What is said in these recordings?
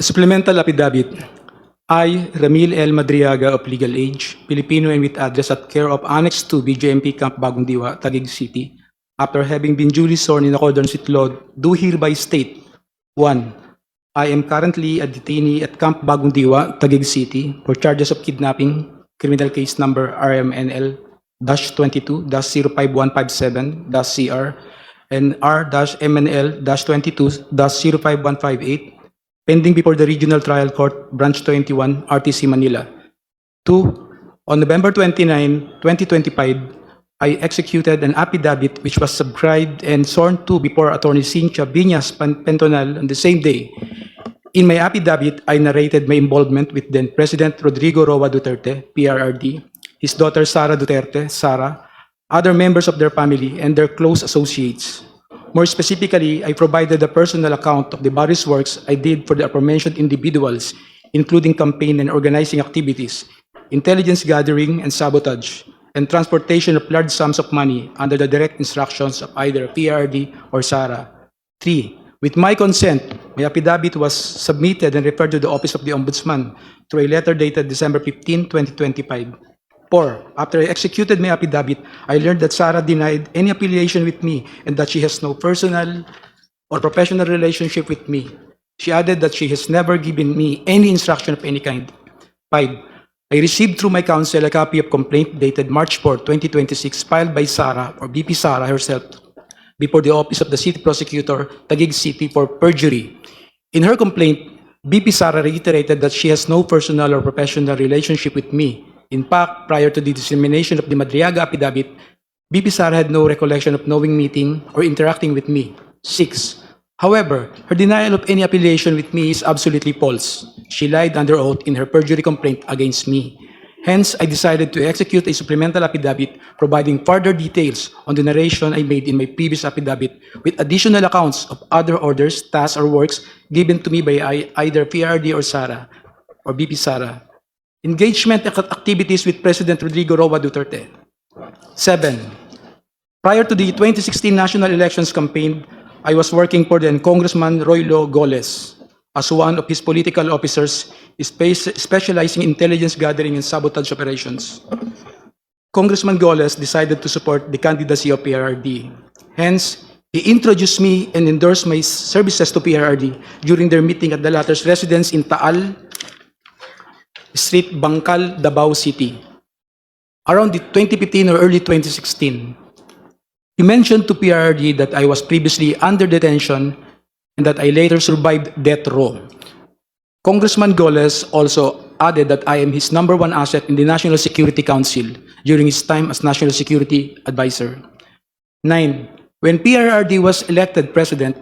Supplemental affidavit. I, Ramil L. Madriaga of legal age, Filipino and with address at care of Annex 2 BJMP Camp Bagong Diwa, Taguig City, after having been duly sworn in accordance with law, do hereby state: 1. I am currently a detainee at Camp Bagong Diwa, Taguig City, for charges of kidnapping, criminal case number RMNL-22-05157-CR and R-MNL-22-05158, pending before the Regional Trial Court, Branch 21, RTC Manila. 2. On November 29, 2025, I executed an affidavit which was subscribed and sworn to before Attorney Cynthia Viñas Pentonal on the same day. In my affidavit, I narrated my involvement with then President Rodrigo Roa Duterte, PRRD, his daughter Sara Duterte, Sara, other members of their family, and their close associates. More specifically, I provided a personal account of the various works I did for the aforementioned individuals, including campaign and organizing activities, intelligence gathering and sabotage, and transportation of large sums of money under the direct instructions of either PRD or SARA. 3. With my consent, my affidavit was submitted and referred to the Office of the Ombudsman through a letter dated December 15, 2025. 4. After I executed my affidavit, I learned that Sara denied any affiliation with me and that she has no personal or professional relationship with me. She added that she has never given me any instruction of any kind. 5. I received through my counsel a copy of complaint dated March 4, 2026, filed by Sara or BP Sara herself before the Office of the City Prosecutor, Taguig City, for perjury. In her complaint, BP Sara reiterated that she has no personal or professional relationship with me. In fact, prior to the dissemination of the Madriaga affidavit, BP Sara had no recollection of knowing, meeting, or interacting with me. 6. However, her denial of any affiliation with me is absolutely false. She lied under oath in her perjury complaint against me. Hence, I decided to execute a supplemental affidavit providing further details on the narration I made in my previous affidavit with additional accounts of other orders, tasks, or works given to me by either PRD or SARA or BP SARA. Engagement activities with President Rodrigo Roa Duterte. 7. Prior to the 2016 national elections campaign, I was working for then Congressman Roylo Goles as one of his political officers specializing in intelligence gathering and sabotage operations. Congressman Goles decided to support the candidacy of PRRD. Hence, he introduced me and endorsed my services to PRRD during their meeting at the latter's residence in Taal Street, Bangkal, Davao City, around the 2015 or early 2016. He mentioned to PRRD that I was previously under detention and that I later survived death row. Congressman Goles also added that I am his #1 asset in the National Security Council during his time as National Security Advisor. 9. When PRRD was elected president,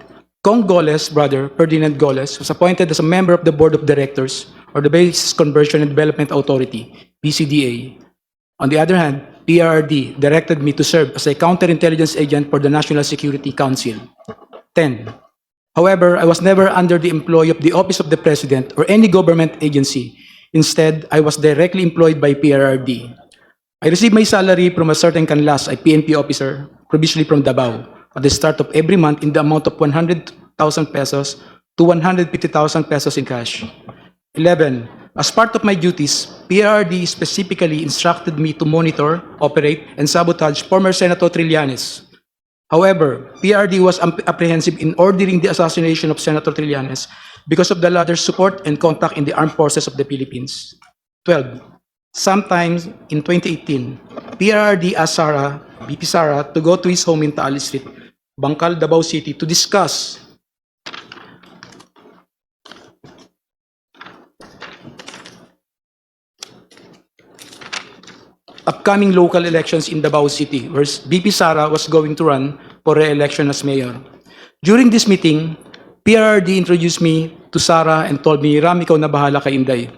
Cong Goles' brother, Ferdinand Goles, was appointed as a member of the Board of Directors or the Base Conversion and Development Authority, BCDA. On the other hand, PRRD directed me to serve as a counterintelligence agent for the National Security Council. 10. However, I was never under the employ of the Office of the President or any government agency. Instead, I was directly employed by PRRD. I received my salary from a certain canlas, a PNP officer, provisionally from Davao, at the start of every month in the amount of 100,000 pesos to 150,000 pesos in cash. 11. As part of my duties, PRRD specifically instructed me to monitor, operate, and sabotage former Senator Trillanes. However, PRRD was apprehensive in ordering the assassination of Senator Trillanes because of the latter's support and contact in the armed forces of the Philippines. 12. Sometime in 2018, PRRD asked Sara, BP Sara, to go to his home in Taal Street, Bangkal, Davao City, to discuss upcoming local elections in Davao City, where BP Sara was going to run for re-election as mayor. During this meeting, PRRD introduced me to Sara and told me, "Ram, ikaw na bahala kay Inday."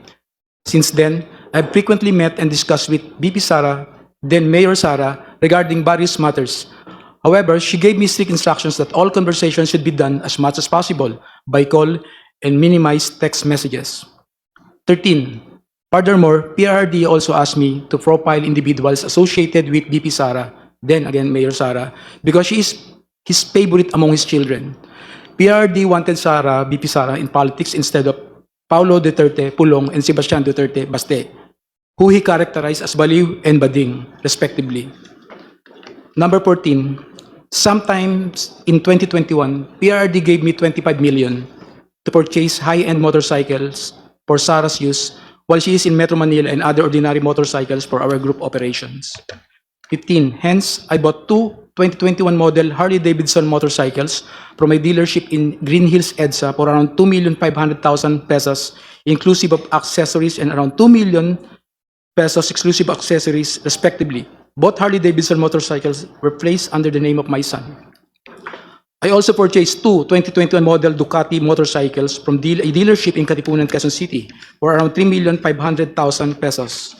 Since then, I've frequently met and discussed with BP Sara, then Mayor Sara, regarding various matters. However, she gave me strict instructions that all conversations should be done as much as possible by call and minimize text messages. 13. Furthermore, PRRD also asked me to profile individuals associated with BP Sara, then again Mayor Sara, because she is his favorite among his children. PRRD wanted BP Sara in politics instead of Paulo Duterte Pulong and Sebastian Duterte Baste, who he characterized as Baliw and Bading, respectively. Number 14, sometimes in 2021, PRRD gave me 25 million to purchase high-end motorcycles for Sarah's use while she is in Metro Manila and other ordinary motorcycles for our group operations. 15, hence, I bought two 2021 model Harley-Davidson motorcycles from a dealership in Green Hills, EDSA for around 2,500,000 pesos, inclusive of accessories, and around 2 million pesos exclusive accessories, respectively. Both Harley-Davidson motorcycles were placed under the name of my son. I also purchased two 2021 model Ducati motorcycles from a dealership in Katipunan, Quezon City for around 3,500,000 pesos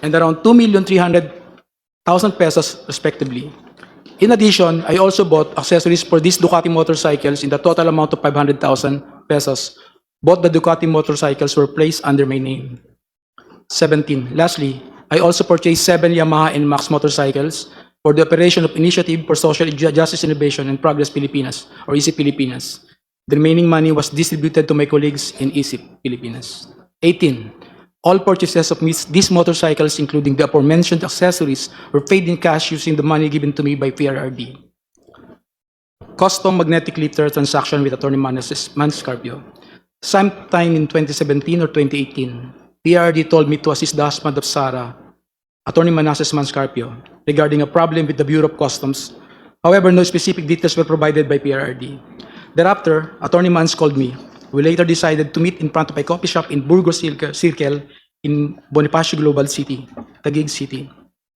and around 2,300,000 pesos, respectively. In addition, I also bought accessories for these Ducati motorcycles in the total amount of 500,000 pesos. Both the Ducati motorcycles were placed under my name. 17. Lastly, I also purchased 7 Yamaha NMAX motorcycles for the operation of Initiative for Social Justice Innovation and Progress Pilipinas, or ISIP Pilipinas. The remaining money was distributed to my colleagues in ISIP Pilipinas. 18. All purchases of these motorcycles, including the aforementioned accessories, were paid in cash using the money given to me by PRRD. Custom magnetic lifter transaction with Attorney Manscarpio. Sometime in 2017 or 2018, PRRD told me to assist the husband of Sarah, Attorney Manasseh Manscarpio, regarding a problem with the Bureau of Customs. However, no specific details were provided by PRRD. Thereafter, Attorney Mans called me. We later decided to meet in front of a coffee shop in Burgos Circle in Bonifacio Global City, Taguig City.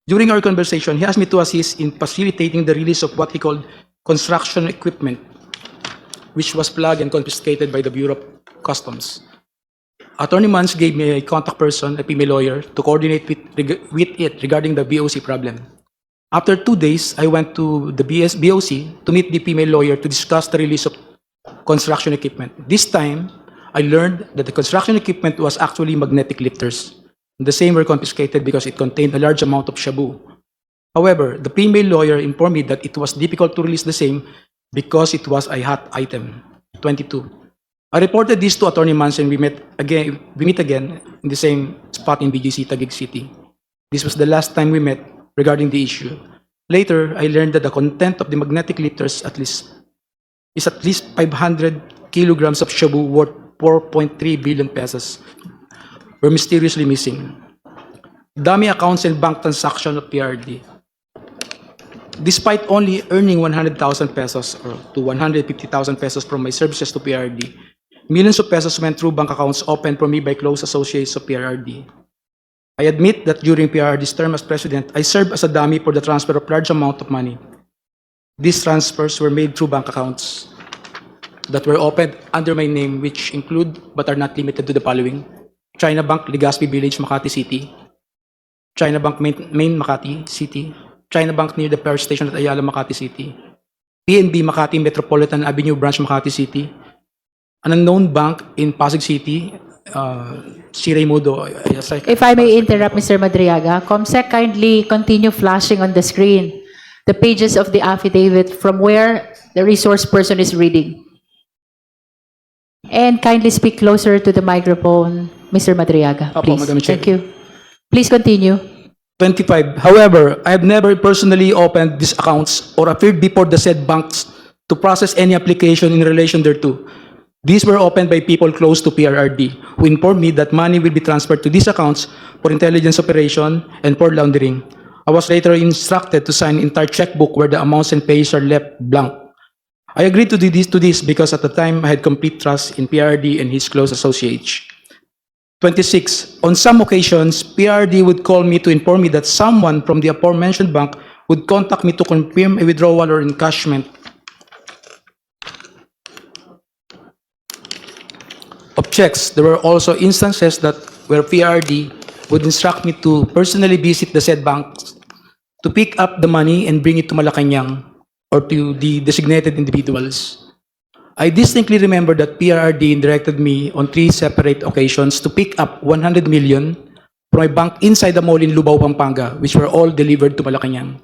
During our conversation, he asked me to assist in facilitating the release of what he called construction equipment, which was plugged and confiscated by the Bureau of Customs. Attorney Mans gave me a contact person, a female lawyer, to coordinate with it regarding the BOC problem. After 2 days, I went to the BOC to meet the female lawyer to discuss the release of construction equipment. This time, I learned that the construction equipment was actually magnetic lifters. The same were confiscated because it contained a large amount of shabu. However, the female lawyer informed me that it was difficult to release the same because it was a hot item. 22. I reported this to Attorney Mans and we meet again in the same spot in BGC, Taguig City. This was the last time we met regarding the issue. Later, I learned that the content of the magnetic lifters is at least 500 kilograms of shabu worth 4.3 billion pesos were mysteriously missing. Dummy accounts and bank transaction of PRD. Despite only earning 100,000 pesos or to 150,000 pesos from my services to PRD, millions of pesos went through bank accounts opened for me by close associates of PRD. I admit that during PRD's term as president, I served as a dummy for the transfer of large amount of money. These transfers were made through bank accounts that were opened under my name, which include but are not limited to the following: China Bank, Legazpi Village, Makati City; China Bank, Main Makati City; China Bank near the power station at Ayala, Makati City; PNB Makati Metropolitan Avenue Branch, Makati City; an unknown bank in Pasig City, Siraymudo. If I may interrupt, Mr. Madriaga, COMSEC, kindly continue flashing on the screen the pages of the affidavit from where the resource person is reading. And kindly speak closer to the microphone, Mr. Madriaga, Apo, please. Madam Chair. Thank you. Please continue. 25. However, I have never personally opened these accounts or appeared before the said banks to process any application in relation thereto. These were opened by people close to PRRD, who informed me that money will be transferred to these accounts for intelligence operation and for laundering. I was later instructed to sign an entire checkbook where the amounts and pays are left blank. I agreed to do this because at the time I had complete trust in PRD and his close associates. 26. On some occasions, PRD would call me to inform me that someone from the aforementioned bank would contact me to confirm a withdrawal or encashment of checks. There were also instances that where PRD would instruct me to personally visit the said banks to pick up the money and bring it to Malacanang or to the designated individuals. I distinctly remember that PRD directed me on 3 separate occasions to pick up 100 million from a bank inside the mall in Lubao, Pampanga, which were all delivered to Malacanang.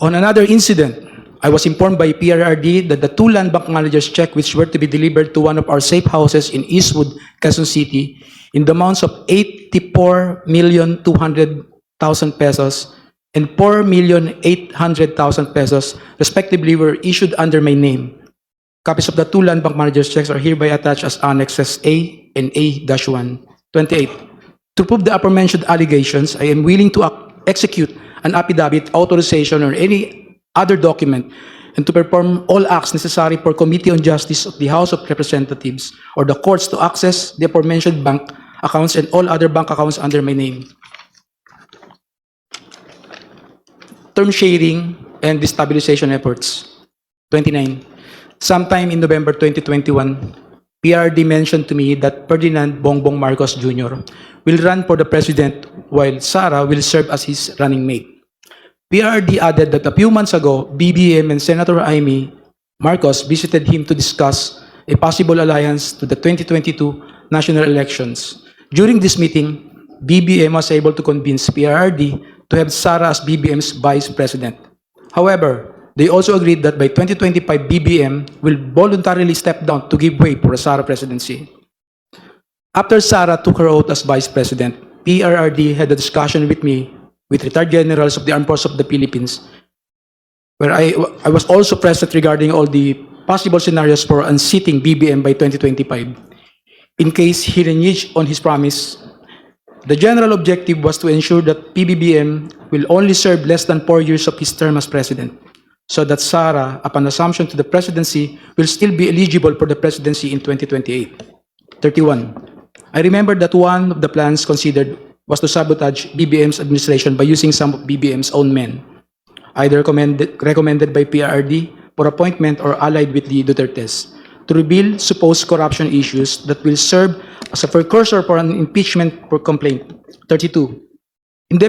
On another incident, I was informed by PRRD that the two land bank managers' check which were to be delivered to one of our safe houses in Eastwood, Quezon City, in the amounts of 84,200,000 pesos and 4,800,000 pesos, respectively, were issued under my name. Copies of the two land bank managers' checks are hereby attached as Annexes A and A-1. 28. To prove the aforementioned allegations, I am willing to execute an affidavit, authorization, or any other document, and to perform all acts necessary for Committee on Justice of the House of Representatives or the courts to access the aforementioned bank accounts and all other bank accounts under my name. Term sharing and destabilization efforts. 29. Sometime in November 2021, PRD mentioned to me that Ferdinand Bongbong Marcos Jr. will run for the president while Sara will serve as his running mate. PRD added that a few months ago, BBM and Senator Amy Marcos visited him to discuss a possible alliance to the 2022 national elections. During this meeting, BBM was able to convince PRD to have Sara as BBM's vice president. However, they also agreed that by 2025, BBM will voluntarily step down to give way for a Sara presidency. After Sara took her oath as vice president, PRRD had a discussion with me with retired generals of the Armed Forces of the Philippines, where I was also present regarding all the possible scenarios for unseating BBM by 2025. In case he reneged on his promise, the general objective was to ensure that PBBM will only serve less than 4 years of his term as president, so that Sara, upon assumption to the presidency, will still be eligible for the presidency in 2028. 31. I remember that one of the plans considered was to sabotage BBM's administration by using some of BBM's own men, either recommended by PRRD for appointment or allied with the Dutertes, to reveal supposed corruption issues that will serve as a precursor for an impeachment for complaint. 32. In the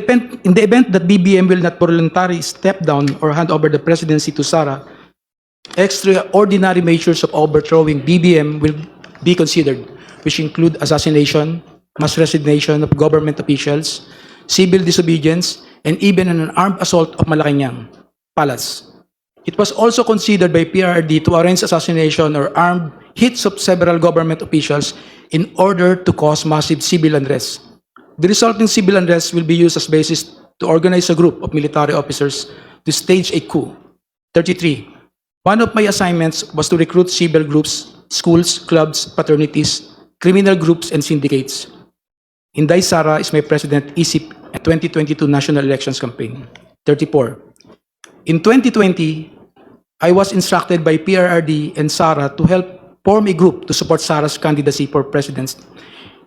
event that BBM will not voluntarily step down or hand over the presidency to Sara, extraordinary measures of overthrowing BBM will be considered, which include assassination, mass resignation of government officials, civil disobedience, and even an armed assault of Malacanang Palace. It was also considered by PRRD to arrange assassination or armed hits of several government officials in order to cause massive civil unrest. The resulting civil unrest will be used as basis to organize a group of military officers to stage a coup. 33. One of my assignments was to recruit civil groups, schools, clubs, fraternities, criminal groups, and syndicates. Inday Sara is my president, ISIP, at 2022 national elections campaign. 34. In 2020, I was instructed by PRRD and Sara to help form a group to support Sara's candidacy for president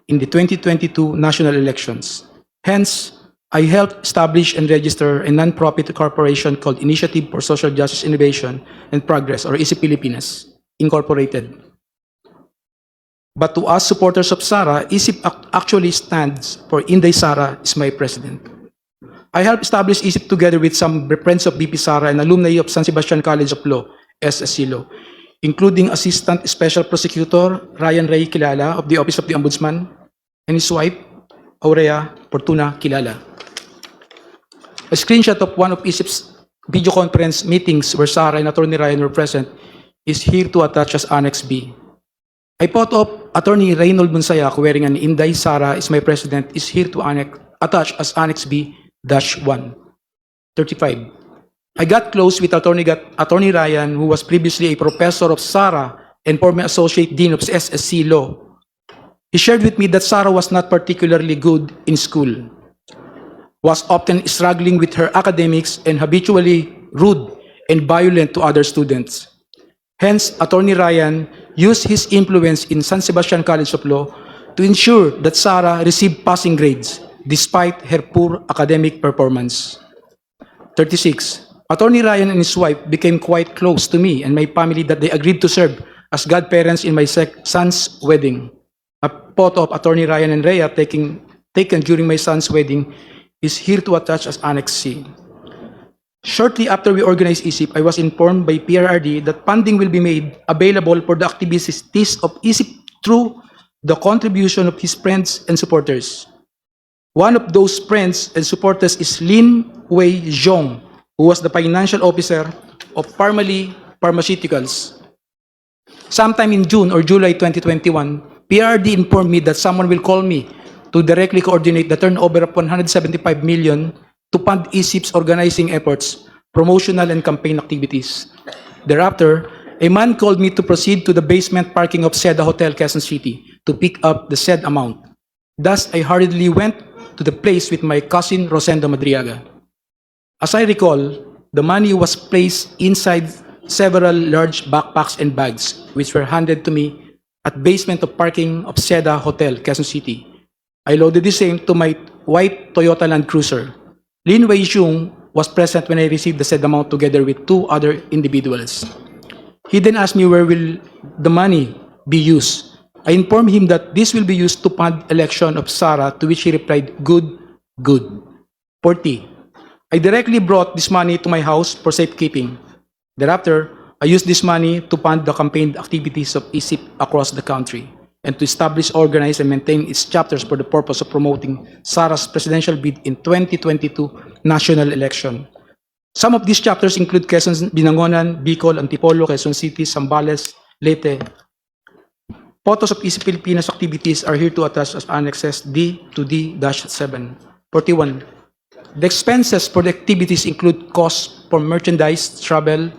in the 2022 national elections. Hence, I helped establish and register a non-profit corporation called Initiative for Social Justice Innovation and Progress, or ISIP Pilipinas, Incorporated. But to us supporters of Sara, ISIP actually stands for Inday Sara is my president. I helped establish ISIP together with some friends of BP Sara and alumni of San Sebastian College of Law, SSC Law, including Assistant Special Prosecutor Ryan Ray Kilala of the Office of the Ombudsman and his wife, Aurea Fortuna Kilala. A screenshot of one of ISIP's video conference meetings where Sara and Attorney Ryan were present is here to attach as Annex B. A photo of Attorney Reynold Monsayac wearing an Inday Sara is my president is here to attach as Annex B-1. 35. I got close with Attorney Ryan, who was previously a professor of Sara and former associate dean of SSC Law. He shared with me that Sara was not particularly good in school, was often struggling with her academics, and habitually rude and violent to other students. Hence, Attorney Ryan used his influence in San Sebastian College of Law to ensure that Sara received passing grades despite her poor academic performance. 36. Attorney Ryan and his wife became quite close to me and my family that they agreed to serve as godparents in my son's wedding. A photo of Attorney Ryan and Rhea taken during my son's wedding is here to attach as Annex C. Shortly after we organized ISIP, I was informed by PRRD that funding will be made available for the activities of ISIP through the contribution of his friends and supporters. One of those friends and supporters is Lin Wei Zhong, who was the financial officer of Parmalee Pharmaceuticals. Sometime in June or July 2021, PRD informed me that someone will call me to directly coordinate the turnover of 175 million to fund ESIP's organizing efforts, promotional and campaign activities. Thereafter, a man called me to proceed to the basement parking of Seda Hotel, Quezon City, to pick up the said amount. Thus, I hurriedly went to the place with my cousin Rosendo Madriaga. As I recall, the money was placed inside several large backpacks and bags, which were handed to me at basement of parking of Seda Hotel, Quezon City. I loaded the same to my white Toyota Land Cruiser. Lin Wei-xiong was present when I received the said amount together with two other individuals. He then asked me where will the money be used. I informed him that this will be used to fund election of Sara, to which he replied, good, good. 40. I directly brought this money to my house for safekeeping. Thereafter, I used this money to fund the campaign activities of ESIP across the country and to establish, organize, and maintain its chapters for the purpose of promoting Sara's presidential bid in 2022 national election. Some of these chapters include Quezon, Binangonan, Bicol, Antipolo, Quezon City, Zambales, Leyte. Photos of ESIP Pilipinas activities are here to attach as annexes D to D-7. 41. The expenses for the activities include costs for merchandise, travel,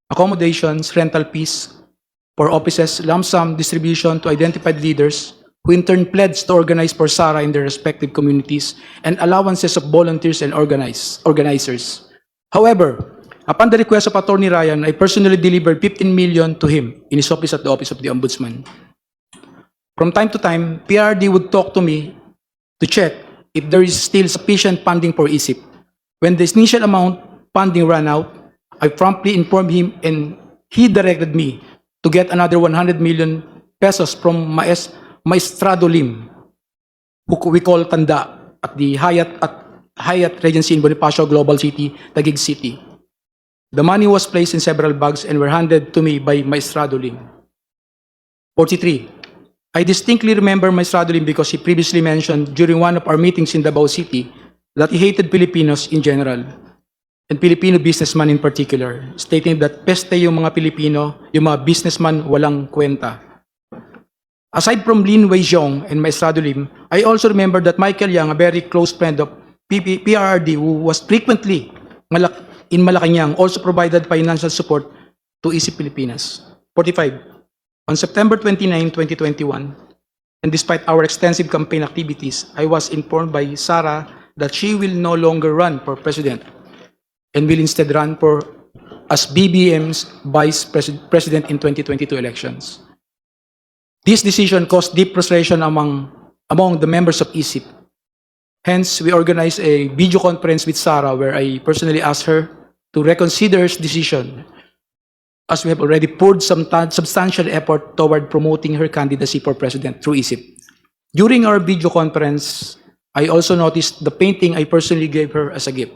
accommodations, rental fees for offices, lump sum distribution to identified leaders who in turn pledged to organize for Sara in their respective communities, and allowances of volunteers and organizers. However, upon the request of Attorney Ryan, I personally delivered 15 million to him in his office at the Office of the Ombudsman. From time to time, PRD would talk to me to check if there is still sufficient funding for ESIP. When the initial amount funding ran out, I promptly informed him and he directed me to get another 100 million pesos from Maestrado Lim, who we call Tanda, at the Hyatt Regency in Bonifacio Global City, Taguig City. The money was placed in several bags and were handed to me by Maestrado Lim. 43. I distinctly remember Maestrado Lim because he previously mentioned during one of our meetings in Davao City that he hated Filipinos in general, and Filipino businessman in particular, stating that peste yung mga Pilipino, yung mga businessman walang kwenta. Aside from Lin Wei-xiong and Maestrado Lim, I also remember that Michael Yang, a very close friend of PRD who was frequently in Malacanang, also provided financial support to ESIP Pilipinas. 45. On September 29, 2021, and despite our extensive campaign activities, I was informed by Sara that she will no longer run for president and will instead run for as BBM's vice president in 2022 elections. This decision caused deep frustration among the members of ESIP. Hence, we organized a video conference with Sara where I personally asked her to reconsider her decision, as we have already poured some substantial effort toward promoting her candidacy for president through ESIP. During our video conference, I also noticed the painting I personally gave her as a gift.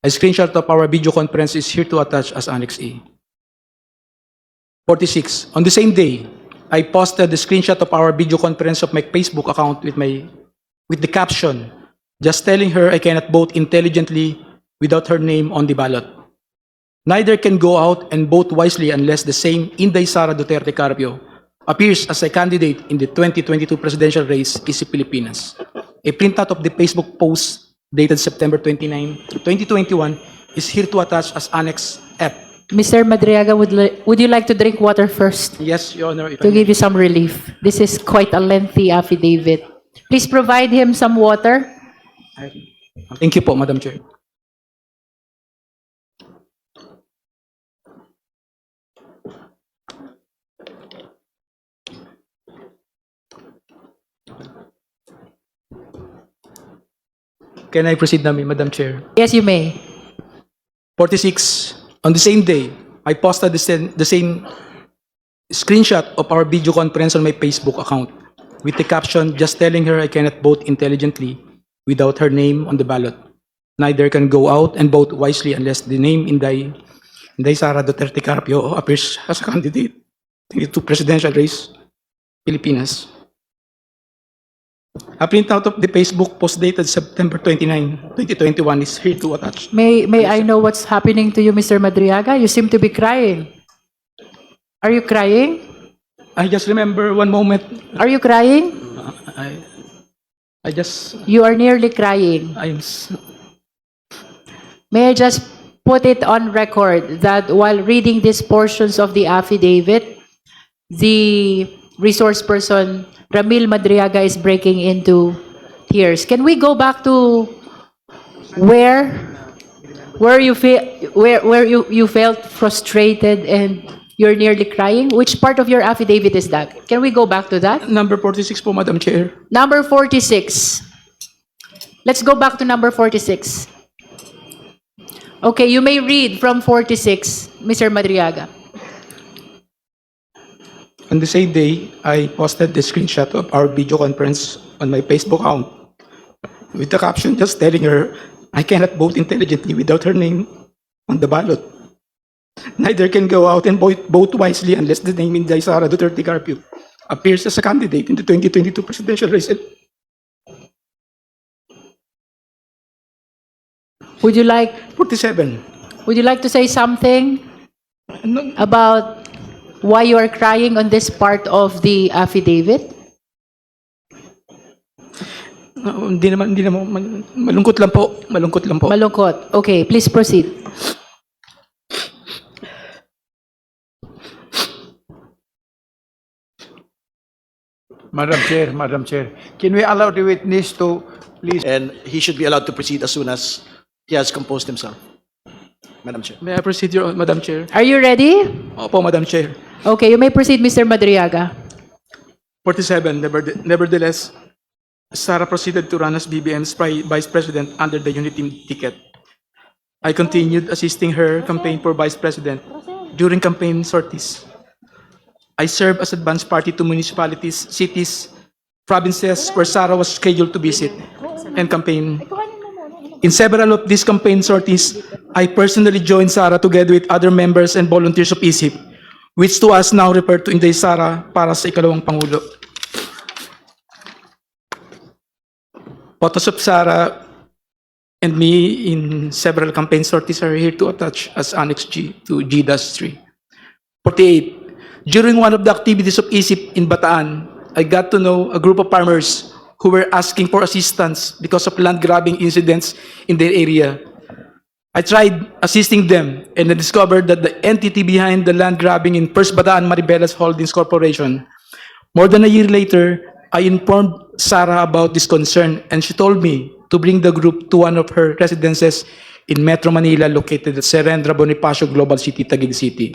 A screenshot of our video conference is here to attach as Annex A. 46. On the same day, I posted the screenshot of our video conference of my Facebook account with the caption, just telling her I cannot vote intelligently without her name on the ballot. Neither can go out and vote wisely unless the same Inday Sara Duterte Carpio appears as a candidate in the 2022 presidential race, ESIP Pilipinas. A printout of the Facebook post dated September 29, 2021 is here to attach as Annex F. Mr. Madriaga, would you like to drink water first Yes, Your Honor. If I to may. give you some relief? This is quite a lengthy affidavit. Please provide him some water. Thank you po, Madam Chair. Can I proceed, Madam Chair? Yes, you may. 46. On the same day, I posted the same screenshot of our video conference on my Facebook account with the caption, just telling her I cannot vote intelligently without her name on the ballot. Neither can go out and vote wisely unless the name Inday Sara Duterte Carpio appears as a candidate to presidential race, Pilipinas. A printout of the Facebook post dated September 29, 2021 is here to attach. May I know what's happening to you, Mr. Madriaga? You seem to be crying. Are you crying? I just remember one moment. Are you crying? I just, You are nearly crying. I'm, May I just put it on record that while reading these portions of the affidavit, the resource person, Ramil Madriaga, is breaking into tears. Can we go back to where you felt frustrated and you're nearly crying? Which part of your affidavit is that? Can we go back to that? number 46 po, Madam Chair. Number 46. Let's go back to number 46. Okay, you may read from 46, Mr. Madriaga. On the same day, I posted the screenshot of our video conference on my Facebook account with the caption just telling her, I cannot vote intelligently without her name on the ballot. Neither can go out and vote wisely unless the name Inday Sara Duterte Carpio appears as a candidate in the 2022 presidential race. Would you like 47. to say something No, about why you are crying on this part of the affidavit? hindi naman, malungkot lang po, Malungkot. Okay, please proceed. Madam Chair, can we allow the witness to please? And he should be allowed to proceed as soon as he has composed himself. Madam Chair. May I proceed, Madam Chair? Are you ready? Opo, Madam Chair. Okay, you may proceed, Mr. Madriaga. 47. Nevertheless, Sara proceeded to run as BBM's vice president under the Unity ticket. I continued assisting her campaign for vice president during campaign sorties. I served as advance party to municipalities, cities, provinces where Sara was scheduled to visit and campaign. In several of these campaign sorties, I personally joined Sara together with other members and volunteers of ISIP, which to us now refer to Inday Sara para sa ikalawang Pangulo. Photos of Sara and me in several campaign sorties are here to attach as Annex G to G-3. 48. During one of the activities of ISIP in Bataan, I got to know a group of farmers who were asking for assistance because of land grabbing incidents in their area. I tried assisting them and I discovered that the entity behind the land grabbing in First Bataan Maribeles Holdings Corporation. More than a year later, I informed Sara about this concern and she told me to bring the group to one of her residences in Metro Manila located at Serendra Bonifacio Global City, Taguig City.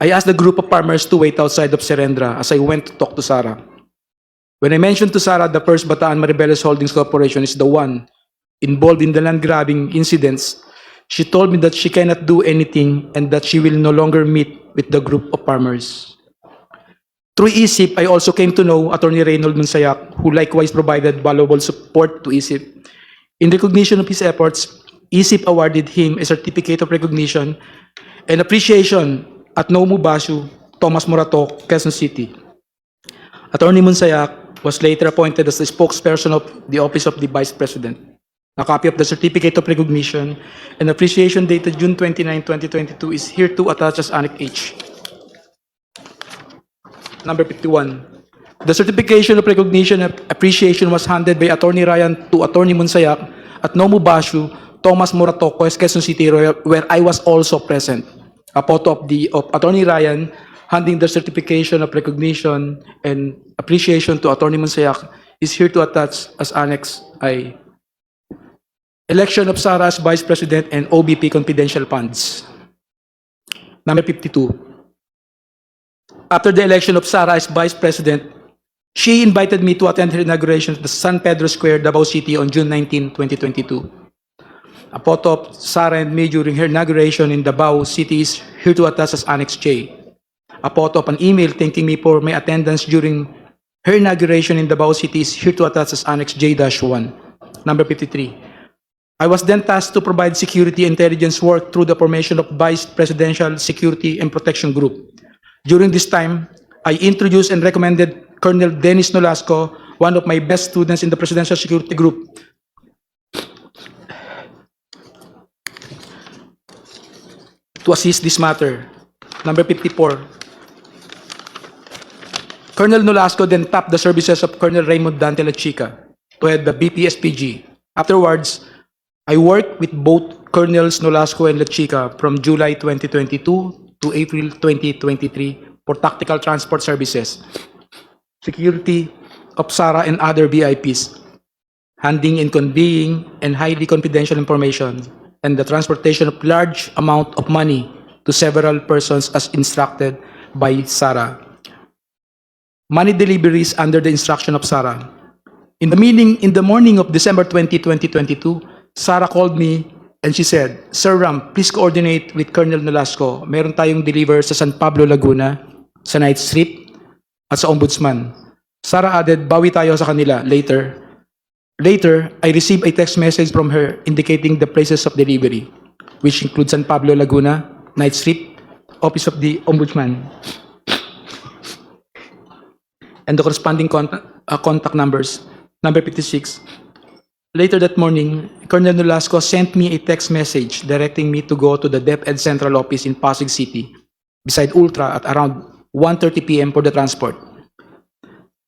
I asked the group of farmers to wait outside of Serendra as I went to talk to Sara. When I mentioned to Sara the First Bataan Maribeles Holdings Corporation is the one involved in the land grabbing incidents, she told me that she cannot do anything and that she will no longer meet with the group of farmers. Through ISIP, I also came to know Attorney Reynold Monsayak, who likewise provided valuable support to ISIP. In recognition of his efforts, ISIP awarded him a certificate of recognition and appreciation at Nomu Bashu, Thomas Morato, Quezon City. Attorney Monsayak was later appointed as the spokesperson of the Office of the Vice President. A copy of the certificate of recognition and appreciation dated June 29, 2022 is here to attach as Annex H. Number 51. The certification of recognition and appreciation was handed by Attorney Ryan to Attorney Monsayak at Nomu Bashu, Thomas Morato, Quezon City, where I was also present. A photo of Attorney Ryan handing the certification of recognition and appreciation to Attorney Monsayak is here to attach as Annex I. Election of Sara as Vice President and OBP confidential funds. Number 52. After the election of Sara as Vice President, she invited me to attend her inauguration at the San Pedro Square, Davao City on June 19, 2022. A photo of Sara and me during her inauguration in Davao City is here to attach as Annex J. A photo of an email thanking me for my attendance during her inauguration in Davao City is here to attach as Annex J-1. Number 53. I was then tasked to provide security intelligence work through the formation of Vice Presidential Security and Protection Group. During this time, I introduced and recommended Colonel Dennis Nolasco, one of my best students in the Presidential Security Group. To assist this matter. Number 54. Colonel Nolasco then tapped the services of Colonel Raymond Dante Lachica to head the BPSPG. Afterwards, I worked with both Colonels Nolasco and Lachica from July 2022 to April 2023 for tactical transport services, security of SARA and other VIPs, handling and conveying and highly confidential information, and the transportation of large amount of money to several persons as instructed by SARA. Money deliveries under the instruction of SARA. In the morning of December 20, 2022, SARA called me and she said, "Sir Ram, please coordinate with Colonel Nolasco. Meron tayong deliver sa San Pablo, Laguna, sa night street, at sa Ombudsman." SARA added, "Bawi tayo sa kanila later." Later, I received a text message from her indicating the places of delivery, which include San Pablo, Laguna, Night Street, Office of the Ombudsman, and the corresponding contact numbers. Number 56. Later that morning, Colonel Nolasco sent me a text message directing me to go to the DepEd Central Office in Pasig City, beside Ultra, at around 1:30 p.m. for the transport.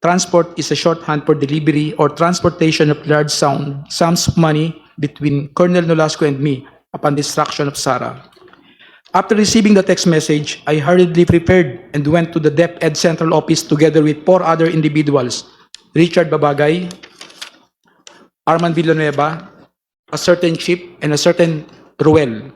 Transport is a shorthand for delivery or transportation of large sums of money between Colonel Nolasco and me upon the instruction of SARA. After receiving the text message, I hurriedly prepared and went to the DepEd Central Office together with 4 other individuals: Richard Babagay, Arman Villanueva, a certain Chip, and a certain Ruel.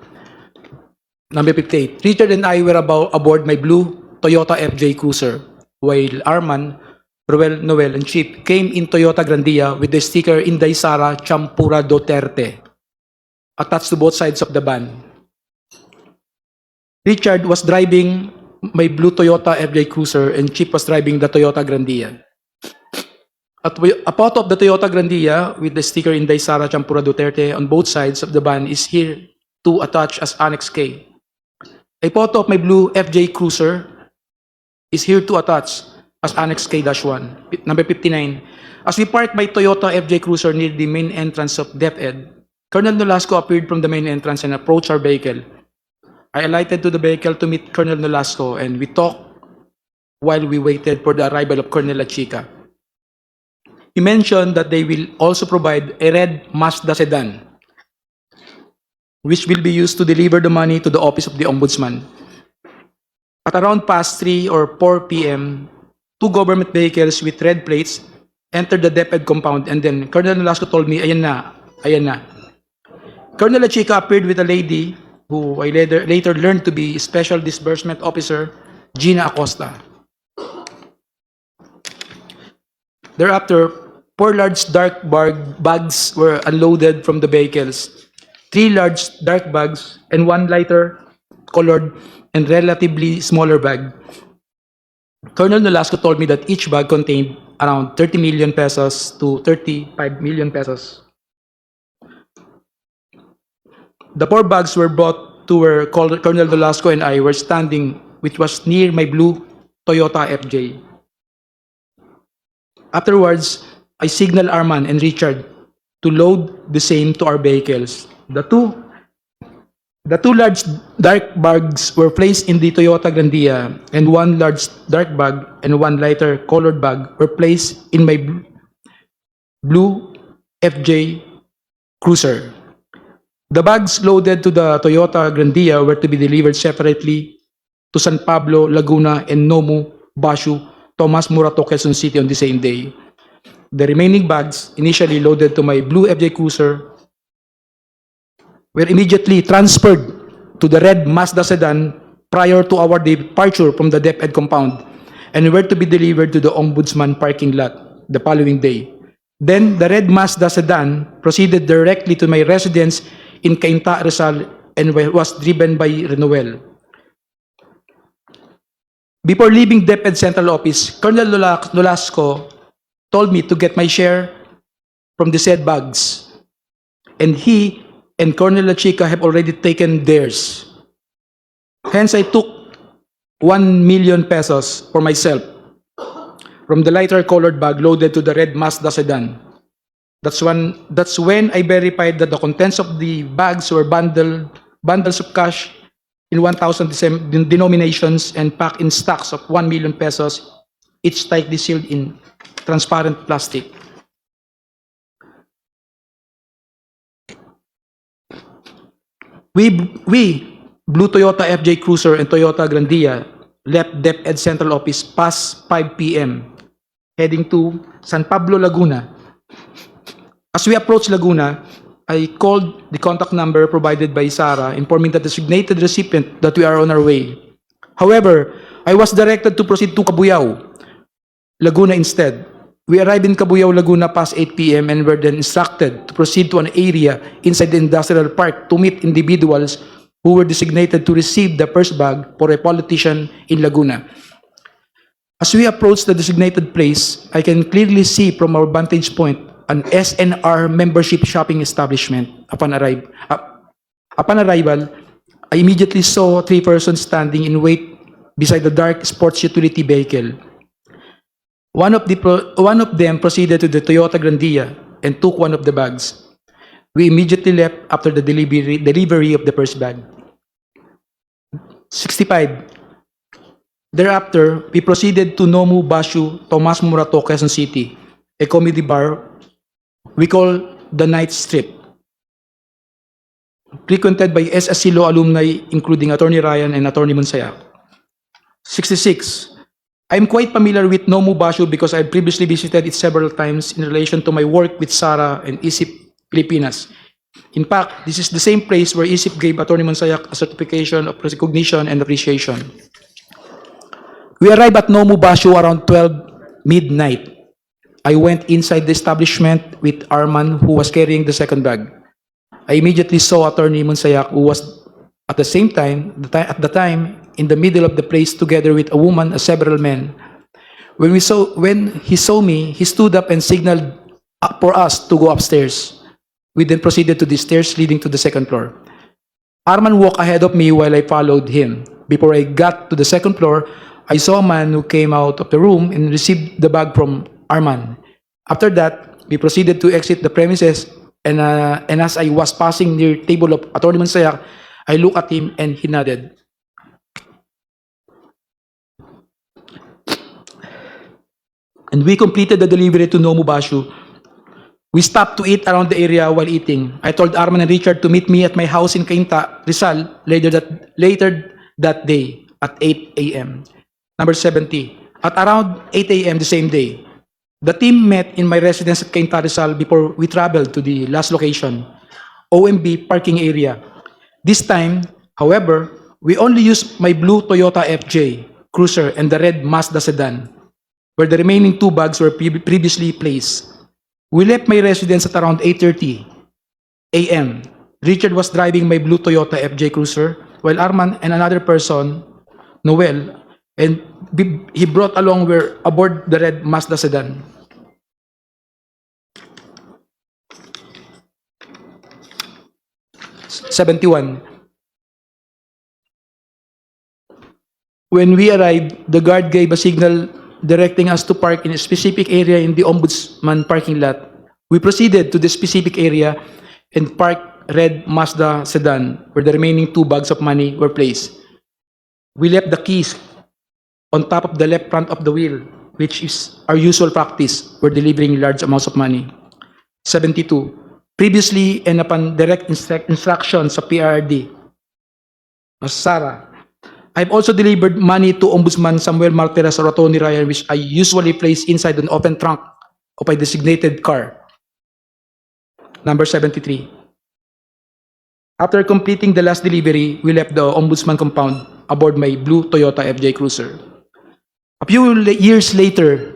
Number 58. Richard and I were aboard my blue Toyota FJ Cruiser, while Arman, Ruel, Noel, and Chip came in Toyota Grandia with the sticker Inday Sara Champura Duterte attached to both sides of the van. Richard was driving my blue Toyota FJ Cruiser and Chip was driving the Toyota Grandia. A photo of the Toyota Grandia with the sticker Inday Sara Champura Duterte on both sides of the van is here to attach as Annex K. A photo of my blue FJ Cruiser is here to attach as Annex K-1. Number 59. As we parked my Toyota FJ Cruiser near the main entrance of DepEd, Colonel Nolasco appeared from the main entrance and approached our vehicle. I alighted to the vehicle to meet Colonel Nolasco and we talked while we waited for the arrival of Colonel Lachica. He mentioned that they will also provide a red Mazda sedan, which will be used to deliver the money to the office of the Ombudsman. At around past 3 or 4 p.m., 2 government vehicles with red plates entered the DepEd compound, and then Colonel Nolasco told me, "Ayan na, ayan na." Colonel Lachica appeared with a lady who I later learned to be Special Disbursement Officer Gina Acosta. Thereafter, 4 large dark bags were unloaded from the vehicles. 3 large dark bags and 1 lighter colored and relatively smaller bag. Colonel Nolasco told me that each bag contained around 30 million pesos to 35 million pesos. The 4 bags were brought to where Colonel Nolasco and I were standing, which was near my blue Toyota FJ. Afterwards, I signaled Arman and Richard to load the same to our vehicles. The two large dark bags were placed in the Toyota Grandia, and 1 large dark bag and 1 lighter colored bag were placed in my blue FJ Cruiser. The bags loaded to the Toyota Grandia were to be delivered separately to San Pablo, Laguna, and Nomu, Bashu, Tomas Morato, Quezon City on the same day. The remaining bags, initially loaded to my blue FJ Cruiser, were immediately transferred to the red Mazda sedan prior to our departure from the DepEd compound and were to be delivered to the Ombudsman parking lot the following day. Then, the red Mazda sedan proceeded directly to my residence in Cainta, Rizal, and was driven by Renoel. Before leaving DepEd Central Office, Colonel Nolasco told me to get my share from the said bags, and he and Colonel Lachica have already taken theirs. Hence, I took 1 million pesos for myself. from the lighter colored bag loaded to the red Mazda sedan. That's when I verified that the contents of the bags were bundles of cash in 1,000 denominations and packed in stacks of 1 million pesos, each tightly sealed in transparent plastic. We, Blue Toyota FJ Cruiser and Toyota Grandia, left DepEd Central Office past 5 p.m., heading to San Pablo, Laguna. As we approached Laguna, I called the contact number provided by Sarah, informing the designated recipient that we are on our way. However, I was directed to proceed to Cabuyao, Laguna instead. We arrived in Cabuyao, Laguna past 8 p.m. and were then instructed to proceed to an area inside the industrial park to meet individuals who were designated to receive the first bag for a politician in Laguna. As we approached the designated place, I can clearly see from our vantage point an SNR membership shopping establishment. Upon arrival, I immediately saw 3 persons standing in wait beside the dark sports utility vehicle. One of them proceeded to the Toyota Grandia and took one of the bags. We immediately left after the delivery of the first bag. 65. Thereafter, we proceeded to Nomu Bashu, Tomas Morato, Quezon City, a comedy bar we call the Night Strip, frequented by SSC Law alumni including Attorney Ryan and Attorney Monsayak. 66. I'm quite familiar with Nomu Bashu because I previously visited it several times in relation to my work with Sara and ISIP Pilipinas. In fact, this is the same place where ISIP gave Attorney Monsayak a certification of recognition and appreciation. We arrived at Nomu Bashu around 12 midnight. I went inside the establishment with Arman, who was carrying the second bag. I immediately saw Attorney Monsayak, who was at the same time, in the middle of the place together with a woman and several men. When he saw me, he stood up and signaled for us to go upstairs. We then proceeded to the stairs leading to the second floor. Arman walked ahead of me while I followed him. Before I got to the second floor, I saw a man who came out of the room and received the bag from Arman. After that, we proceeded to exit the premises, and as I was passing near the table of Attorney Monsayak, I looked at him and he nodded. And we completed the delivery to Nomu Bashu. We stopped to eat around the area while eating. I told Arman and Richard to meet me at my house in Cainta, Rizal, later that day at 8 a.m. Number 70. At around 8 a.m. the same day, the team met in my residence at Cainta, Rizal before we traveled to the last location, OMB parking area. This time, however, we only used my blue Toyota FJ Cruiser and the red Mazda sedan, where the remaining 2 bags were previously placed. We left my residence at around 8:30 a.m. Richard was driving my blue Toyota FJ Cruiser, while Arman and another person, Noel, and he brought along were aboard the red Mazda sedan. '71. When we arrived, the guard gave a signal directing us to park in a specific area in the Ombudsman parking lot. We proceeded to the specific area and parked red Mazda sedan, where the remaining 2 bags of money were placed. We left the keys on top of the left front of the wheel, which is our usual practice for delivering large amounts of money. 72. Previously and upon direct instructions of PRD, Sarah, I've also delivered money to Ombudsman Samuel Martires or Attorney Ryan, which I usually place inside an open trunk of a designated car. Number 73. After completing the last delivery, we left the Ombudsman compound aboard my blue Toyota FJ Cruiser. A few years later,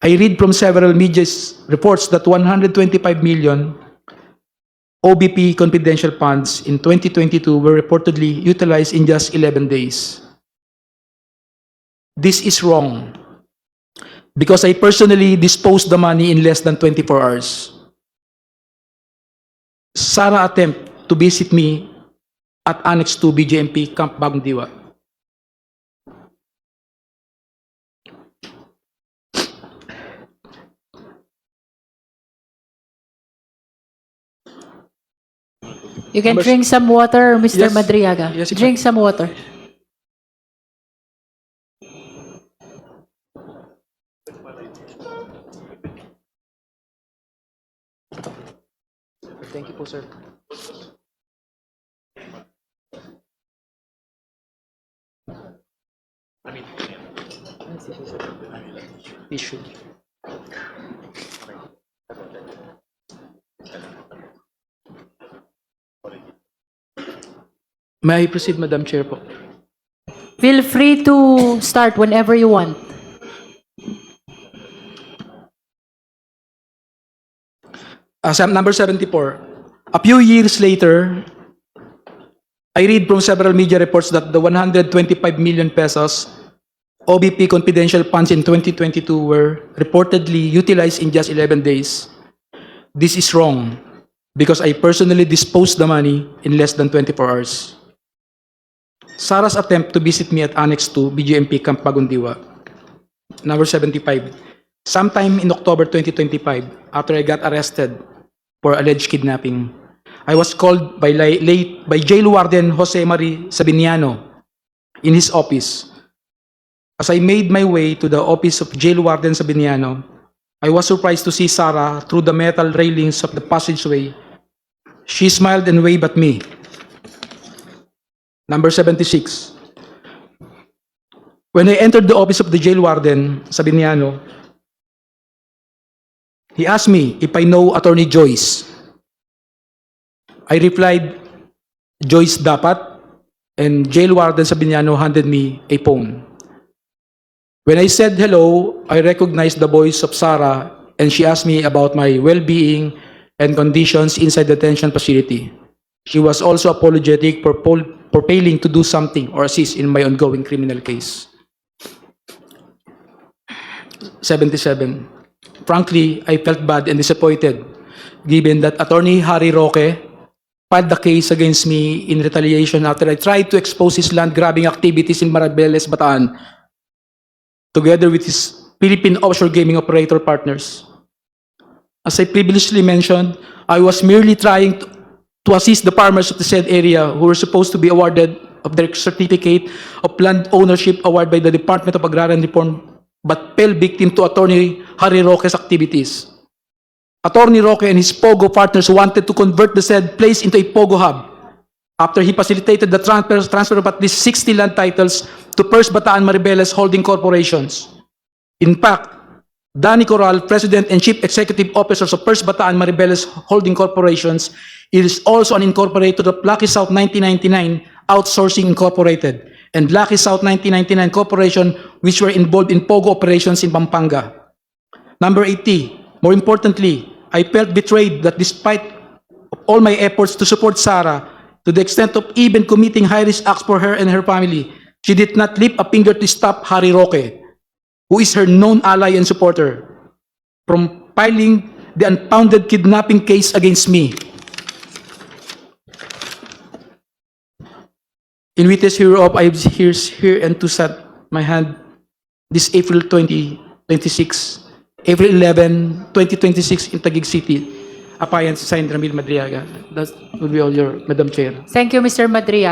I read from several media reports that 125 million OBP confidential funds in 2022 were reportedly utilized in just 11 days. This is wrong because I personally disposed the money in less than 24 hours. Sarah attempted to visit me at Annex 2 BJMP Camp Bagong Diwa. You can Members- drink some water, Mr. Yes. Madriaga. Yes, if Drink some water. Thank you po, sir. Issue. May I proceed, Madam Chair po? Feel free to start whenever you want. Number 74. A few years later, I read from several media reports that the 125 million pesos OBP confidential funds in 2022 were reportedly utilized in just 11 days. This is wrong because I personally disposed the money in less than 24 hours. Sarah's attempt to visit me at Annex 2, BGMP Camp Pagundiwa. Number 75. Sometime in October 2025, after I got arrested for alleged kidnapping, I was called by Jail Warden Jose Marie Sabiniano in his office. As I made my way to the office of Jail Warden Sabiniano, I was surprised to see Sarah through the metal railings of the passageway. She smiled and waved at me. Number 76. When I entered the office of the Jail Warden Sabiniano, he asked me if I know Attorney Joyce. I replied, Joyce dapat, and Jail Warden Sabiniano handed me a phone. When I said hello, I recognized the voice of Sarah, and she asked me about my well-being and conditions inside the detention facility. She was also apologetic for failing to do something or assist in my ongoing criminal case. 77. Frankly, I felt bad and disappointed given that Attorney Harry Roque filed the case against me in retaliation after I tried to expose his land-grabbing activities in Marabeles, Bataan, together with his Philippine offshore gaming operator partners. As I previously mentioned, I was merely trying to assist the farmers of the said area who were supposed to be awarded of their certificate of land ownership award by the Department of Agrarian Reform but fell victim to Attorney Harry Roque's activities. Attorney Roque and his POGO partners wanted to convert the said place into a POGO hub after he facilitated the transfer of at least 60 land titles to First Bataan Maribeles Holding Corporations. In fact, Danny Corral, President and Chief Executive Officers of First Bataan Maribeles Holding Corporations, is also an incorporator of Lucky South 1999 Outsourcing Incorporated and Lucky South 1999 Corporation, which were involved in POGO operations in Pampanga. Number 80, more importantly, I felt betrayed that despite all my efforts to support Sarah, to the extent of even committing high-risk acts for her and her family, she did not lift a finger to stop Harry Roque, who is her known ally and supporter, from filing the unfounded kidnapping case against me. In witness hereof, I have here and to set my hand this April 2026, April 11, 2026 in Taguig City. Appliance signed Ramil Madriaga. That will be all your, Madam Chair. Thank you, Mr. Madriaga.